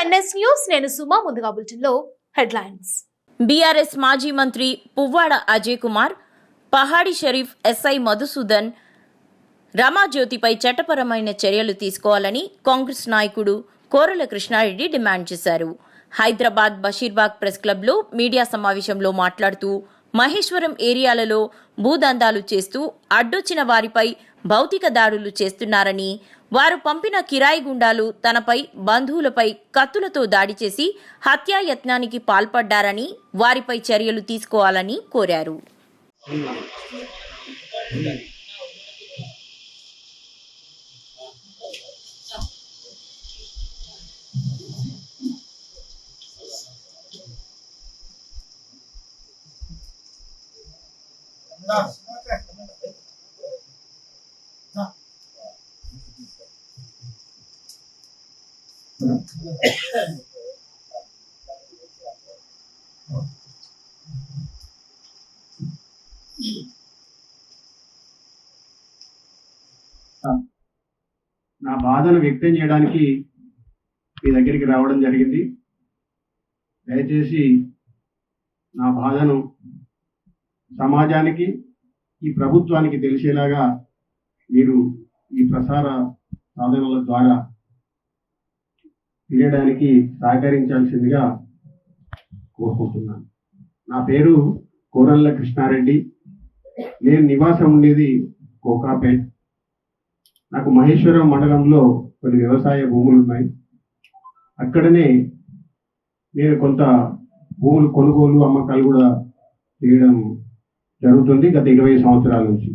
NS news. నేను సుమా. ముందుగా బులెటిన్లో హెడ్లైన్స్. బీఆర్ఎస్ మాజీ మంత్రి పువ్వాడ అజయ్ కుమార్, పహాడి షరీఫ్ ఎస్ఐ మధుసూదన్, రమాజ్యోతిపై చట్టపరమైన చర్యలు తీసుకోవాలని కాంగ్రెస్ నాయకుడు కోరల కృష్ణారెడ్డి డిమాండ్ చేశారు. హైదరాబాద్ బషీర్బాగ్ ప్రెస్ క్లబ్లో మీడియా సమావేశంలో మాట్లాడుతూ మహేశ్వరం ఏరియాలలో భూదందాలు చేస్తూ అడ్డొచ్చిన వారిపై భౌతిక దాడులు చేస్తున్నారని, వారు పంపిన కిరాయి గుండాలు తనపై, బంధువులపై కత్తులతో దాడి చేసి హత్యాయత్నానికి పాల్పడ్డారని వారిపై చర్యలు తీసుకోవాలని కోరారు. నా బాధను వ్యక్తం చేయడానికి మీ దగ్గరికి రావడం జరిగింది. దయచేసి నా బాధను సమాజానికి, ఈ ప్రభుత్వానికి తెలిసేలాగా మీరు ఈ ప్రసార సాధనాల ద్వారా తెలియడానికి సహకరించాల్సిందిగా కోరుకుంటున్నాను. నా పేరు కోరల్ల కృష్ణారెడ్డి. నేను నివాసం ఉండేది కోకాపేట్. నాకు మహేశ్వరం మండలంలో కొన్ని వ్యవసాయ భూములు ఉన్నాయి. అక్కడనే నేను కొంత భూములు కొనుగోలు, అమ్మకాలు కూడా చేయడం జరుగుతుంది గత 20 సంవత్సరాల నుంచి.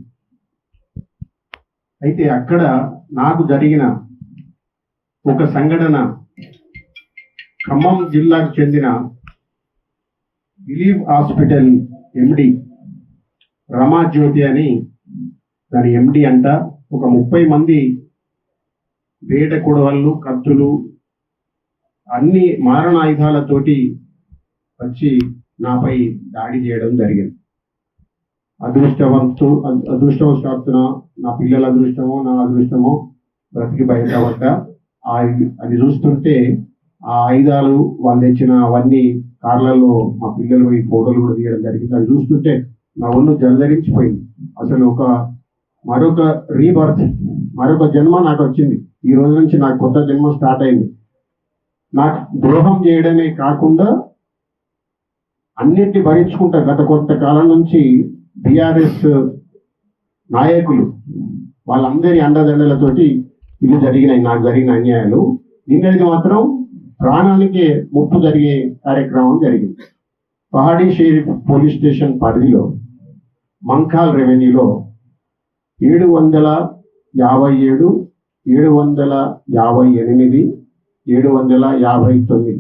అయితే అక్కడ నాకు జరిగిన ఒక సంఘటన, ఖమ్మం జిల్లాకు చెందిన బిలీవ్ హాస్పిటల్ ఎండి రమాజ్యోతి అని దాని ఎండి అంట, ఒక 30 మంది వేట కొడవళ్ళు, కత్తులు, అన్ని మారణాయుధాలతోటి వచ్చి నాపై దాడి చేయడం జరిగింది. అదృష్టవశాత్తున నా పిల్లల అదృష్టమో నా అదృష్టమో బ్రతికి బయటపడ్డా. అది చూస్తుంటే ఆ ఆయుధాలు వాళ్ళు తెచ్చిన అవన్నీ కార్లలో మా పిల్లలు ఈ ఫోటోలు కూడా తీయడం జరిగింది. అది చూస్తుంటే నా ఒళ్ళు జలధరించిపోయింది. అసలు మరొక రీబర్త్, మరొక జన్మ నాకు వచ్చింది. ఈ రోజు నుంచి నాకు కొత్త జన్మ స్టార్ట్ అయింది. నాకు ద్రోహం చేయడమే కాకుండా అన్నిటిని భరించుకుంటా గత కొంతకాలం నుంచి బీఆర్ఎస్ నాయకులు వాళ్ళందరి అండదండలతోటి ఇవి జరిగినాయి, నాకు జరిగిన అన్యాయాలు. నిన్నటిది మాత్రం ప్రాణానికి ముప్పు జరిగే కార్యక్రమం జరిగింది. పహాడీ షరీఫ్ పోలీస్ స్టేషన్ పరిధిలో మంకాల్ రెవెన్యూలో 757, 758, 759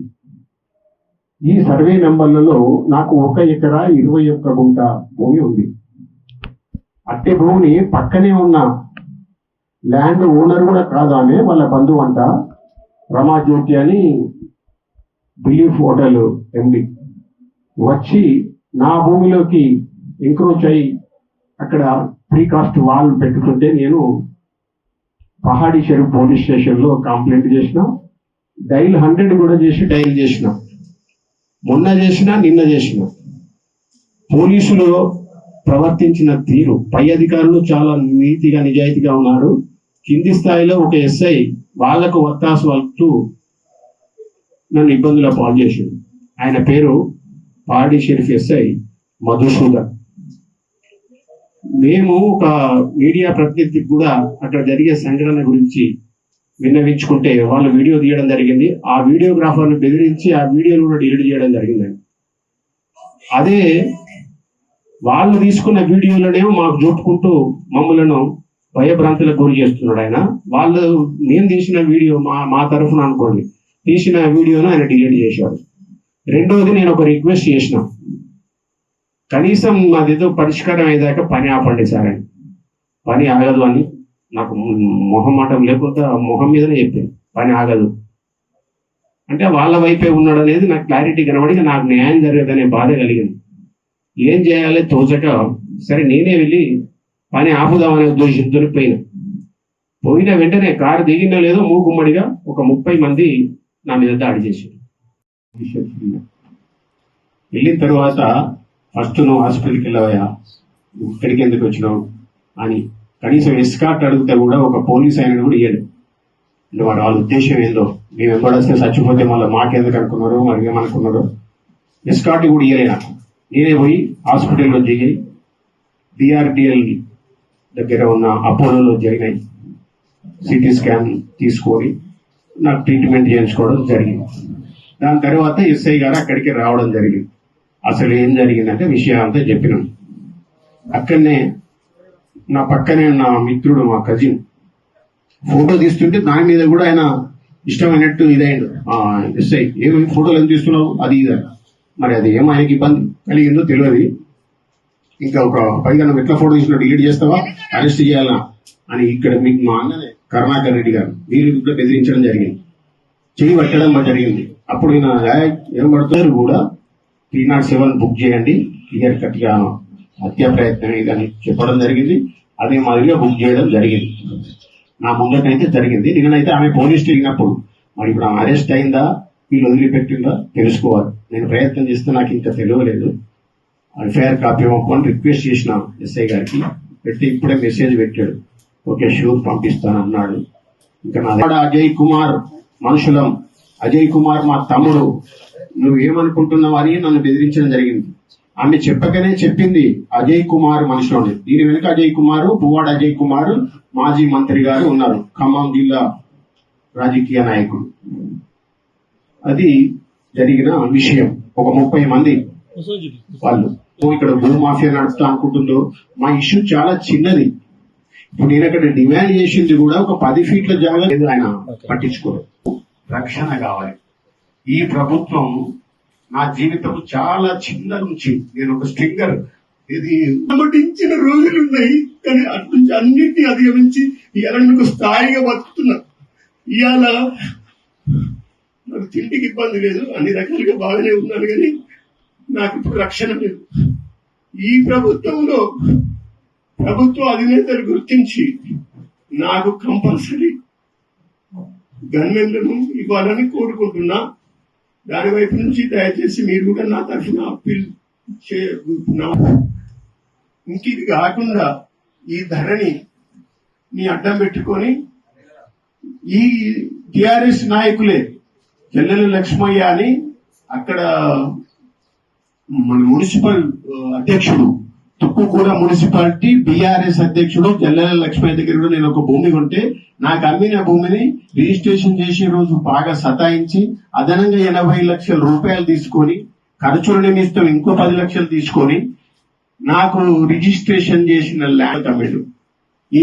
ఈ సర్వే నెంబర్లలో నాకు 1 ఎకరా 21 గుంట భూమి ఉంది. అట్టి భూమిని పక్కనే ఉన్న ల్యాండ్ ఓనర్ కూడా కాదు, ఆమె వాళ్ళ బంధువు అంట, రమాజ్యోతి అని బిలీఫ్ హోటల్ ఎండి వచ్చి నా భూమిలోకి ఎంక్రోచ్ అయ్యి అక్కడ ప్రీకాస్ట్ వాల్ పెట్టుకుంటే నేను పహాడీ షరీఫ్ పోలీస్ స్టేషన్లో కంప్లైంట్ చేసిన, డైల్ 100 కూడా డైల్ చేసిన, మొన్న చేసిన, నిన్న చేసిన. పోలీసులు ప్రవర్తించిన తీరు, పై అధికారులు చాలా నీతిగా నిజాయితీగా ఉన్నారు. కింది స్థాయిలో ఒక ఎస్ఐ వాళ్లకు వత్తాసు వలుపుతూ నన్ను ఇబ్బందుల పాలు చేసింది. ఆయన పేరు పహాడీ షరీఫ్ ఎస్ఐ మధుసూదన్. మేము ఒక మీడియా ప్రతినిధికి కూడా అక్కడ జరిగే సంఘటన గురించి విన్నవించుకుంటే వాళ్ళు వీడియో తీయడం జరిగింది. ఆ వీడియోగ్రాఫర్ని బెదిరించి ఆ వీడియోను కూడా డిలీట్ చేయడం జరిగిందండి. అదే వాళ్ళు తీసుకున్న వీడియోలనేమో మాకు చూపుకుంటూ మమ్మలను భయభ్రాంతులకు గురి చేస్తున్నాడు ఆయన. నేను తీసిన వీడియో మా తరఫున అనుకోండి, తీసిన వీడియోను ఆయన డిలీట్ చేశాడు. రెండోది, నేను ఒక రిక్వెస్ట్ చేసిన, కనీసం అదేదో పరిష్కారం అయ్యేదాకా పని ఆపండి సార్ అని. పని ఆగదు అని నాకు మొహమాటం లేకపోతే మొహం మీదనే చెప్పింది, పని ఆగదు అంటే వాళ్ళ వైపే ఉన్నాడు అనేది నాకు క్లారిటీ కనబడి నాకు న్యాయం జరగదనే బాధ కలిగింది. ఏం చేయాలి తోచక సరే నేనే వెళ్ళి పని ఆపుదామనే ఉద్దేశంతో పోయిన వెంటనే కారు దిగినా లేదో మూకుమ్మడిగా ఒక 30 మంది నా మీద దాడి చేసి వెళ్ళిన తర్వాత ఫస్ట్ నువ్వు హాస్పిటల్కి వెళ్ళవయా, ఇక్కడికి ఎందుకు వచ్చినావు అని కనీసం ఎస్కార్ట్ అడిగితే కూడా ఒక పోలీస్ ఆయన కూడా ఇయ్యడు. అంటే వాళ్ళ ఉద్దేశం ఏందో, మేము వెంబడొస్తే చచ్చిపోతే మళ్ళీ మాకెందుకు అనుకున్నారో మరి ఏమనుకున్నారో. ఎస్కార్ట్ కూడా ఇయ్యలే నాకు. నేనే పోయి హాస్పిటల్లో దిగి డిఆర్డిఎల్ దగ్గర ఉన్న అపోలోలో జాయిన్ అయ్యి సిటీ స్కాన్ తీసుకొని నాకు ట్రీట్మెంట్ చేయించుకోవడం జరిగింది. దాని తర్వాత ఎస్ఐ గారు అక్కడికి రావడం జరిగింది. అసలు ఏం జరిగిందంటే విషయం అంతా చెప్పినాం. అక్కడనే నా పక్కనే నా మిత్రుడు, మా కజిన్ ఫోటో తీస్తుంటే దాని మీద కూడా ఆయన ఇష్టమైనట్టు ఇదైండు. ఎస్ఐ ఏమి ఫోటోలు ఎందుకు తీస్తున్నావు అది ఇదా, మరి అది ఏమో ఆయనకి ఇబ్బంది కలిగిందో తెలియదు. ఇంకా ఒక పైగా నువ్వు ఎట్లా ఫోటో తీసినా డిలీట్ చేస్తావా, అరెస్ట్ చేయాలా అని ఇక్కడ మీకు మా అన్ననే కరుణాకర్ రెడ్డి గారు వీళ్ళు కూడా బెదిరించడం జరిగింది, చెయ్యి పట్టడం జరిగింది. అప్పుడు ఈయన ఏం పడుతున్నారు కూడా 307 బుక్ చేయండి, క్లియర్ కట్ గా హత్యా ప్రయత్నం ఇదని చెప్పడం జరిగింది. అదే మాదిరిగా బుక్ చేయడం జరిగింది. నా ముందటైతే జరిగింది. నిన్నైతే ఆమె పోలీస్ తిరిగినప్పుడు మరి ఇప్పుడు ఆమె అరెస్ట్ అయిందా వీళ్ళు వదిలిపెట్టిందా తెలుసుకోవాలి. నేను ప్రయత్నం చేస్తే నాకు ఇంకా తెలియలేదు. ఎఫ్ఐఆర్ కాపీ ఇవ్వమని రిక్వెస్ట్ చేసిన ఎస్ఐ గారికి పెట్టి ఇప్పుడే మెసేజ్ పెట్టాడు. ఓకే షూర్ పంపిస్తాను అన్నాడు. ఇంకా నా అజయ్ కుమార్ మనుషులం, అజయ్ కుమార్ మా తమ్ముడు, నువ్వు ఏమనుకుంటున్నావు అని నన్ను బెదిరించడం జరిగింది. ఆమె చెప్పకనే చెప్పింది అజయ్ కుమార్ మనుషులని. దీని వెనుక అజయ్ కుమార్, పువ్వాడ అజయ్ కుమార్ మాజీ మంత్రి గారు ఉన్నారు, ఖమ్మం జిల్లా రాజకీయ నాయకుడు. అది జరిగిన విషయం. ఒక 30 మంది వాళ్ళు ఇక్కడ భూమాఫియా నడుపుతా అనుకుంటుందో. మా ఇష్యూ చాలా చిన్నది. ఇప్పుడు నేను అక్కడ డిమాండ్ చేసింది కూడా ఒక 10 ఫీట్ల జాగా లేదు, ఆయన పట్టించుకోలేదు. రక్షణ కావాలి. ఈ ప్రభుత్వం నా జీవితం చాలా చిన్న నుంచి నేను ఒక స్ట్రింగర్ ఇది అమటించిన రోజులున్నాయి, కానీ అటు నుంచి అన్నింటినీ అధిగమించి ఇవాళ నాకు స్థాయిగా బతుకుతున్నా. ఇవాళ నాకు తిండికి ఇబ్బంది లేదు, అన్ని రకాలుగా బాగానే ఉన్నాను, కానీ నాకు ఇప్పుడు రక్షణ లేదు. ఈ ప్రభుత్వంలో ప్రభుత్వ అధినేతలు గుర్తించి నాకు కంపల్సరీ గన్మెన్లను ఇవ్వాలని కోరుకుంటున్నా. దాని వైపు నుంచి దయచేసి మీరు కూడా నా తరఫున అప్పీల్ చేయకుంటున్నా. ఇంక ఇది కాకుండా ఈ ధరని నీ అడ్డం పెట్టుకొని ఈ టిఆర్ఎస్ నాయకులే చెల్లెల లక్ష్మయ్య అని అక్కడ మన మున్సిపల్ అధ్యక్షుడు, తుక్కుకూర మున్సిపాలిటీ బీఆర్ఎస్ అధ్యక్షుడు జల్లెల లక్ష్మయ్య దగ్గర కూడా నేను ఒక భూమి కొంటే నాకు అమ్మిన భూమిని రిజిస్ట్రేషన్ చేసే రోజు బాగా సతాయించి అదనంగా 80 లక్షల రూపాయలు తీసుకొని ఖర్చుల నిమిత్తం ఇంకో 10 లక్షలు తీసుకొని నాకు రిజిస్ట్రేషన్ చేసిన ల్యాండ్ అమ్మాడు. ఈ